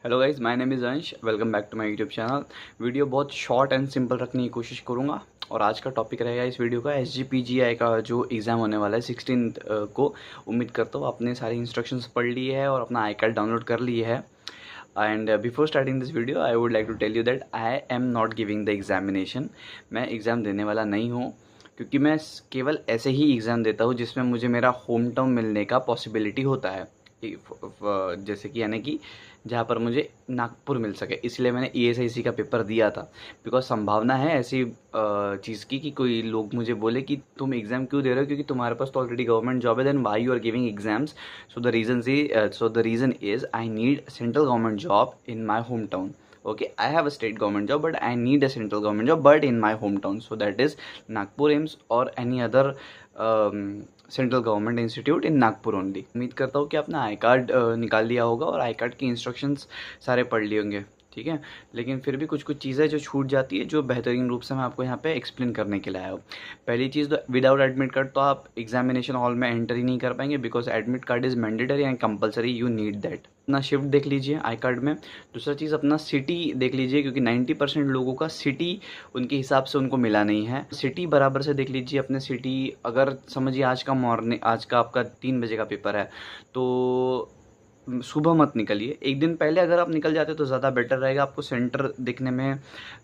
Hello guys, my name is Ansh. Welcome back to my YouTube channel. Video बहुत short and simple रखने की कोशिश करूँगा और आज का टॉपिक रहेगा इस वीडियो का SGPGI का जो एग्ज़ाम होने वाला है 16 को। उम्मीद करता हूँ आपने सारी इंस्ट्रक्शंस पढ़ लिए है और अपना आई कार्ड डाउनलोड कर लिए है। And before starting this video I would like to tell you that I am not giving the examination. मैं एग्ज़ाम देने वाला नहीं हूँ, क्योंकि मैं केवल ऐसे ही एग्ज़ाम देता हूँ जिसमें मुझे मेरा होम टाउन मिलने का पॉसिबिलिटी होता है, जैसे कि यानी कि जहाँ पर मुझे नागपुर मिल सके। इसलिए मैंने ESIC का पेपर दिया था, बिकॉज संभावना है ऐसी चीज़ की कि कोई लोग मुझे बोले कि तुम एग्ज़ाम क्यों दे रहे हो, क्योंकि तुम्हारे पास तो ऑलरेडी गवर्नमेंट जॉब है, then why you are giving exams. So the reason is I need central government job in my home town. Okay, I have a state government job, but I need a central government job, but in my hometown. So that is Nagpur AIIMS or any other central government institute in Nagpur only. उम्मीद करता हूँ कि आपने I card निकाल लिया होगा और I card की इंस्ट्रक्शंस सारे पढ़ लिए होंगे, ठीक है। लेकिन फिर भी कुछ कुछ चीज़ें जो छूट जाती है, जो बेहतरीन रूप से मैं आपको यहाँ पे एक्सप्लेन करने के लिए आया हूँ। पहली चीज़ तो विदाउट एडमिट कार्ड तो आप एग्जामिनेशन हॉल में एंटर ही नहीं कर पाएंगे, because admit card is mandatory and compulsory, you need that. अपना शिफ्ट देख लीजिए आई कार्ड में। दूसरा चीज़ अपना सिटी देख लीजिए, क्योंकि 90% लोगों का सिटी उनके हिसाब से उनको मिला नहीं है। सिटी बराबर से देख लीजिए अपने सिटी। अगर समझिए आज का आपका 3 बजे का पेपर है, तो सुबह मत निकलिए। एक दिन पहले अगर आप निकल जाते तो ज़्यादा बेटर रहेगा, आपको सेंटर देखने में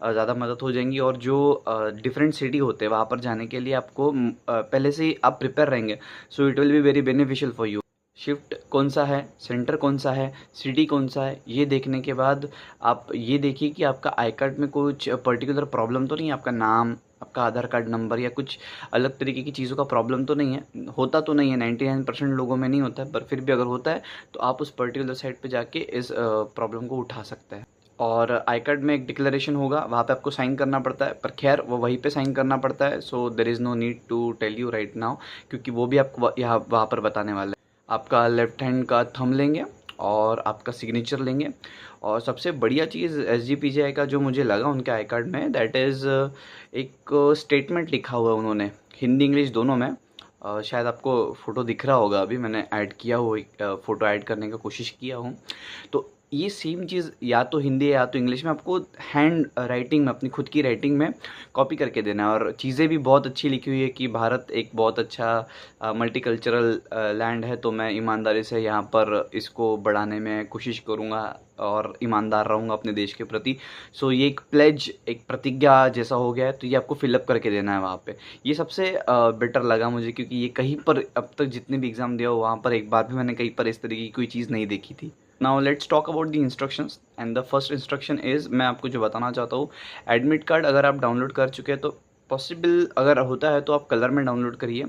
ज़्यादा मदद हो जाएंगी। और जो डिफरेंट सिटी होते हैं वहाँ पर जाने के लिए आपको पहले से ही आप प्रिपेयर रहेंगे, so it will be very beneficial for you. Shift कौन सा है, सेंटर कौन सा है, सिटी कौन सा है, ये देखने के बाद आप ये देखिए कि आपका आई कार्ड में कुछ पर्टिकुलर प्रॉब्लम तो नहीं है। आपका नाम, आपका आधार कार्ड नंबर या कुछ अलग तरीके की चीज़ों का प्रॉब्लम तो नहीं है। होता तो नहीं है, 99% लोगों में नहीं होता है, पर फिर भी अगर होता है तो आप उस पर्टिकुलर साइट पे जाके इस प्रॉब्लम को उठा सकते हैं। और आई कार्ड में एक डिक्लेरेशन होगा, वहाँ पे आपको साइन करना पड़ता है, पर खैर वो वहीं पे साइन करना पड़ता है। So there is no need to tell you right now, क्योंकि वो भी आपको यहाँ वहाँ पर बताने वाला है। आपका लेफ्ट हैंड का थंब लेंगे और आपका सिग्नेचर लेंगे। और सबसे बढ़िया चीज़ SGPGI का जो मुझे लगा उनके आई कार्ड में, दैट इज़ एक स्टेटमेंट लिखा हुआ है उन्होंने, हिंदी इंग्लिश दोनों में। शायद आपको फ़ोटो दिख रहा होगा, अभी मैंने ऐड किया हुआ फ़ोटो ऐड करने का कोशिश किया हूँ। तो ये सेम चीज़ या तो हिंदी है या तो इंग्लिश में आपको हैंड राइटिंग में, अपनी खुद की राइटिंग में कॉपी करके देना है। और चीज़ें भी बहुत अच्छी लिखी हुई है कि भारत एक बहुत अच्छा मल्टीकल्चरल लैंड है, तो मैं ईमानदारी से यहाँ पर इसको बढ़ाने में कोशिश करूँगा और ईमानदार रहूँगा अपने देश के प्रति। सो ये एक प्लेज, एक प्रतिज्ञा जैसा हो गया है, तो ये आपको फिलअप करके देना है वहाँ पे। ये सबसे बेटर लगा मुझे, क्योंकि ये कहीं पर अब तक जितने भी एग्ज़ाम दिया हो वहाँ पर एक बार भी मैंने कहीं पर इस तरीके की कोई चीज़ नहीं देखी थी। Now let's talk about the instructions and the first instruction is, मैं आपको जो बताना चाहता हूँ, एडमिट कार्ड अगर आप डाउनलोड कर चुके हैं तो पॉसिबल अगर होता है तो आप कलर में डाउनलोड करिए।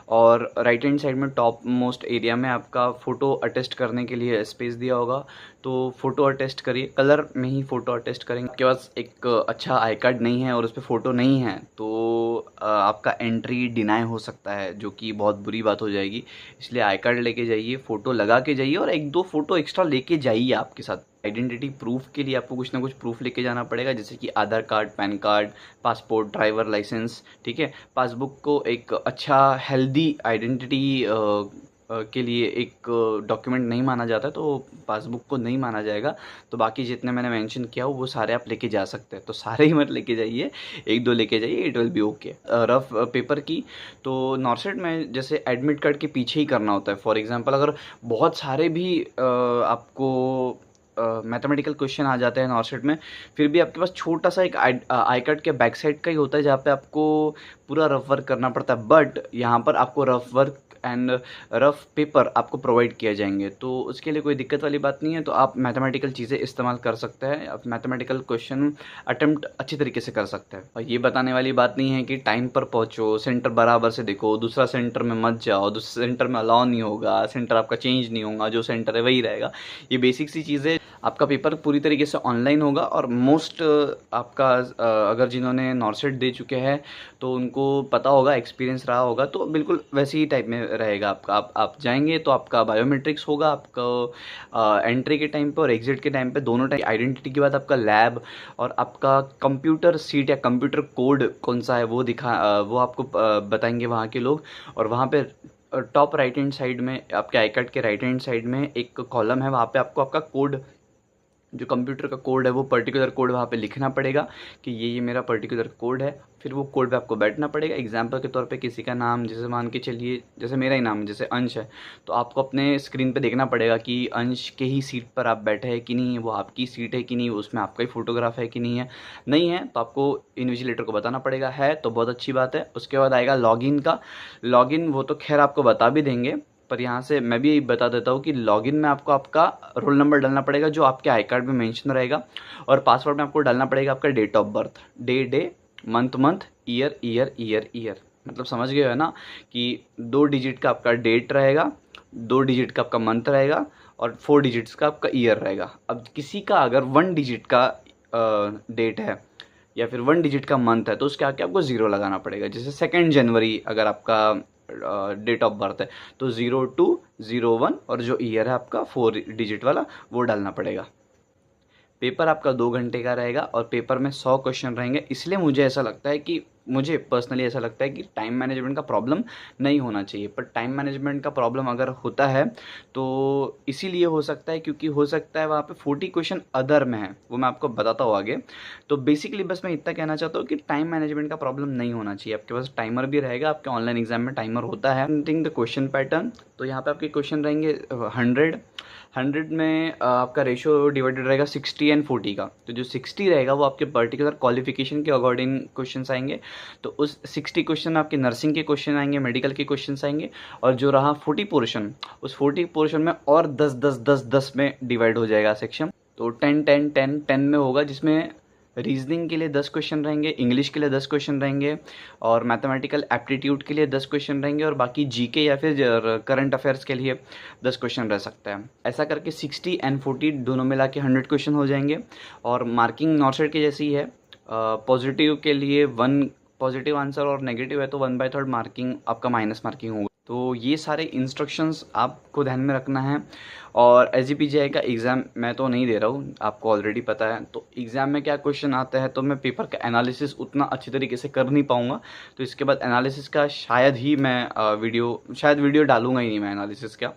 और राइट हैंड साइड में टॉप मोस्ट एरिया में आपका फ़ोटो अटेस्ट करने के लिए स्पेस दिया होगा, तो फ़ोटो अटेस्ट करिए। कलर में ही फ़ोटो अटेस्ट करेंगे। आपके पास एक अच्छा आई कार्ड नहीं है और उस पर फ़ोटो नहीं है, तो आपका एंट्री डिनाई हो सकता है, जो कि बहुत बुरी बात हो जाएगी। इसलिए आई कार्ड लेके जाइए, फ़ोटो लगा के जाइए और एक दो फ़ोटो एक्स्ट्रा लेके जाइए आपके साथ। आइडेंटिटी प्रूफ के लिए आपको कुछ ना कुछ प्रूफ लेके जाना पड़ेगा, जैसे कि Aadhaar card, PAN card, passport, driver licence, ठीक है। पासबुक को एक अच्छा हेल्दी आइडेंटिटी के लिए एक डॉक्यूमेंट नहीं माना जाता, तो पासबुक को नहीं माना जाएगा। तो बाकी जितने मैंने मेंशन किया हो वो सारे आप लेके जा सकते हैं। तो सारे ही मत लेके जाइए, एक दो लेके जाइए, it will be okay. Rough paper की तो नॉर्सेट में जैसे एडमिट कार्ड के पीछे ही करना होता है। फॉर एग्जांपल अगर बहुत सारे भी आपको मैथमेटिकल क्वेश्चन आ जाते हैं नॉर्सेट में, फिर भी आपके पास छोटा सा एक आई कार्ड के बैक साइड का ही होता है जहाँ पे आपको पूरा रफ वर्क करना पड़ता है। बट यहाँ पर आपको rough work and rough paper आपको प्रोवाइड किए जाएंगे, तो उसके लिए कोई दिक्कत वाली बात नहीं है। तो आप मैथमेटिकल चीज़ें इस्तेमाल कर सकते हैं, आप मैथमेटिकल क्वेश्चन अटेम्प्ट अच्छी तरीके से कर सकते हैं। और ये बताने वाली बात नहीं है कि टाइम पर पहुँचो, सेंटर बराबर से देखो, दूसरा सेंटर में मत जाओ, दूसरे सेंटर में अलाउ नहीं होगा, सेंटर आपका चेंज नहीं होगा, जो सेंटर है वही रहेगा। ये बेसिक सी चीज़ें। आपका पेपर पूरी तरीके से ऑनलाइन होगा और मोस्ट आपका अगर जिन्होंने नॉर्सेट दे चुके हैं तो उनको पता होगा, एक्सपीरियंस रहा होगा, तो बिल्कुल वैसे ही टाइप में रहेगा आपका। आप जाएंगे तो आपका बायोमेट्रिक्स होगा, आपका एंट्री के टाइम पे और एग्जिट के टाइम पे, दोनों टाइम आइडेंटिटी के बाद आपका लैब और आपका कंप्यूटर सीट या कंप्यूटर कोड कौन सा है वो आपको बताएंगे वहाँ के लोग। और वहाँ पे टॉप राइट हैंड साइड में, आपके आई कार्ड के राइट हैंड साइड में एक कॉलम है, वहाँ पे आपको आपका कोड जो कंप्यूटर का कोड है वो पर्टिकुलर कोड वहाँ पे लिखना पड़ेगा कि ये मेरा पर्टिकुलर कोड है। फिर वो कोड पे आपको बैठना पड़ेगा। एग्जाम्पल के तौर पे किसी का नाम जैसे मान के चलिए, जैसे मेरा ही नाम है, जैसे अंश है, तो आपको अपने स्क्रीन पे देखना पड़ेगा कि अंश के ही सीट पर आप बैठे हैं कि नहीं है, वो आपकी सीट है कि नहीं, उसमें आपका ही फोटोग्राफ है कि नहीं है। नहीं है तो आपको इन्विजिलेटर को बताना पड़ेगा, है तो बहुत अच्छी बात है। उसके बाद आएगा लॉगिन का। लॉगिन वो तो खैर आपको बता भी देंगे, पर यहाँ से मैं भी बता देता हूँ कि लॉगिन में आपको आपका रोल नंबर डालना पड़ेगा जो आपके आई कार्ड में मेंशन रहेगा, और पासवर्ड में आपको डालना पड़ेगा आपका date of birth, day, month, year. मतलब समझ गए हो ना कि 2 डिजिट का आपका डेट रहेगा, 2 डिजिट का आपका मंथ रहेगा, और 4 डिजिट्स का आपका ईयर रहेगा। अब किसी का अगर 1 डिजिट का डेट है या फिर 1 डिजिट का मंथ है तो उसके आगे आपको 0 लगाना पड़ेगा। जैसे 2 जनवरी अगर आपका डेट ऑफ बर्थ है तो 0201, और जो ईयर है आपका 4 डिजिट वाला वो डालना पड़ेगा। पेपर आपका 2 घंटे का रहेगा और पेपर में 100 क्वेश्चन रहेंगे। इसलिए मुझे पर्सनली ऐसा लगता है कि टाइम मैनेजमेंट का प्रॉब्लम नहीं होना चाहिए। पर टाइम मैनेजमेंट का प्रॉब्लम अगर होता है तो इसीलिए हो सकता है क्योंकि हो सकता है वहाँ पे 40 क्वेश्चन अदर में है, वो मैं आपको बताता हूँ आगे। तो बेसिकली बस मैं इतना कहना चाहता हूँ कि टाइम मैनेजमेंट का प्रॉब्लम नहीं होना चाहिए। आपके पास टाइमर भी रहेगा, आपके ऑनलाइन एग्जाम में टाइमर होता है। थिंक द क्वेश्चन पैटर्न, तो यहाँ पे आपके क्वेश्चन रहेंगे 100 में आपका रेशियो डिवाइडेड रहेगा 60 एंड 40 का। तो जो 60 रहेगा वो आपके पर्टिकुलर क्वालिफिकेशन के अकॉर्डिंग क्वेश्चंस आएंगे। तो उस 60 क्वेश्चन में आपके नर्सिंग के क्वेश्चन आएंगे, मेडिकल के क्वेश्चंस आएंगे, और जो रहा 40 पोर्शन, उस 40 पोर्शन में और 10 में डिवाइड हो जाएगा सेक्शन। तो 10 में होगा, जिसमें रीजनिंग के लिए 10 क्वेश्चन रहेंगे, इंग्लिश के लिए 10 क्वेश्चन रहेंगे, और मैथमेटिकल एप्टीट्यूड के लिए 10 क्वेश्चन रहेंगे, और बाकी जीके या फिर करंट अफेयर्स के लिए 10 क्वेश्चन रह सकता है। ऐसा करके 60 एंड 40 दोनों मिला के 100 क्वेश्चन हो जाएंगे। और मार्किंग नॉर्सेट की जैसी है, पॉजिटिव के लिए 1 पॉजिटिव आंसर और नेगेटिव है तो 1/3 मार्किंग आपका माइनस मार्किंग होगा। तो ये सारे इंस्ट्रक्शंस आपको ध्यान में रखना है। और SGPGI का एग्ज़ाम मैं तो नहीं दे रहा हूँ, आपको ऑलरेडी पता है। तो एग्ज़ाम में क्या क्वेश्चन आता है तो मैं पेपर का एनालिसिस उतना अच्छी तरीके से कर नहीं पाऊँगा, तो इसके बाद एनालिसिस का शायद मैं वीडियो डालूंगा ही नहीं मैं एनालिसिस का,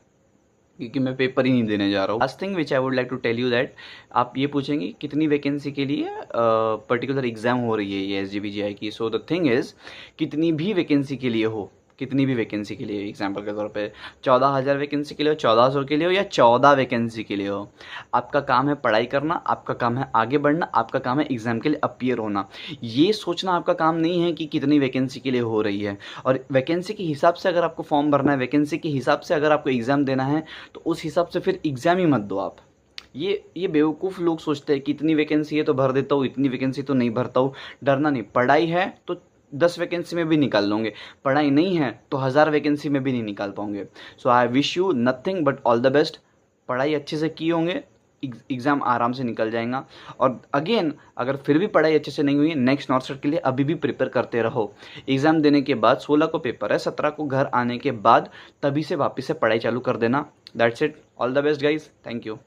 क्योंकि मैं पेपर ही नहीं देने जा रहा हूँ। Last thing which I would like to tell you that, आप ये पूछेंगे कितनी वैकेंसी के लिए पर्टिकुलर एग्ज़ाम हो रही है ये SGPGI की। सो द थिंग इज़, कितनी भी वैकेंसी के लिए हो, कितनी भी वैकेंसी के लिए, एग्जाम्पल के तौर पे 14,000 वैकेंसी के लिए हो, 1400 के लिए हो, या 14 वैकेंसी के लिए हो, आपका काम है पढ़ाई करना, आपका काम है आगे बढ़ना, आपका काम है एग्ज़ाम के लिए अपीयर होना। ये सोचना आपका काम नहीं है कि कितनी वैकेंसी के लिए हो रही है। और वैकेंसी के हिसाब से अगर आपको फॉर्म भरना है, वैकेंसी के हिसाब से अगर आपको एग्ज़ाम देना है, तो उस हिसाब से फिर एग्ज़ाम ही मत दो आप। ये बेवकूफ़ लोग सोचते हैं कि इतनी वैकेंसी है तो भर देता हूँ, इतनी वैकेंसी तो नहीं भरता हूँ। डरना नहीं, पढ़ाई है तो 10 वैकेंसी में भी निकाल लोगे, पढ़ाई नहीं है तो 1000 वैकेंसी में भी नहीं निकाल पाओगे। So I wish you nothing but all the best. पढ़ाई अच्छे से की होंगे, एग्ज़ाम आराम से निकल जाएगा। और अगेन अगर फिर भी पढ़ाई अच्छे से नहीं हुई, नेक्स्ट नॉर्सेट के लिए अभी भी प्रिपेयर करते रहो। एग्ज़ाम देने के बाद 16 को पेपर है, 17 को घर आने के बाद तभी से वापस से पढ़ाई चालू कर देना। That's it, all the best guys, thank you.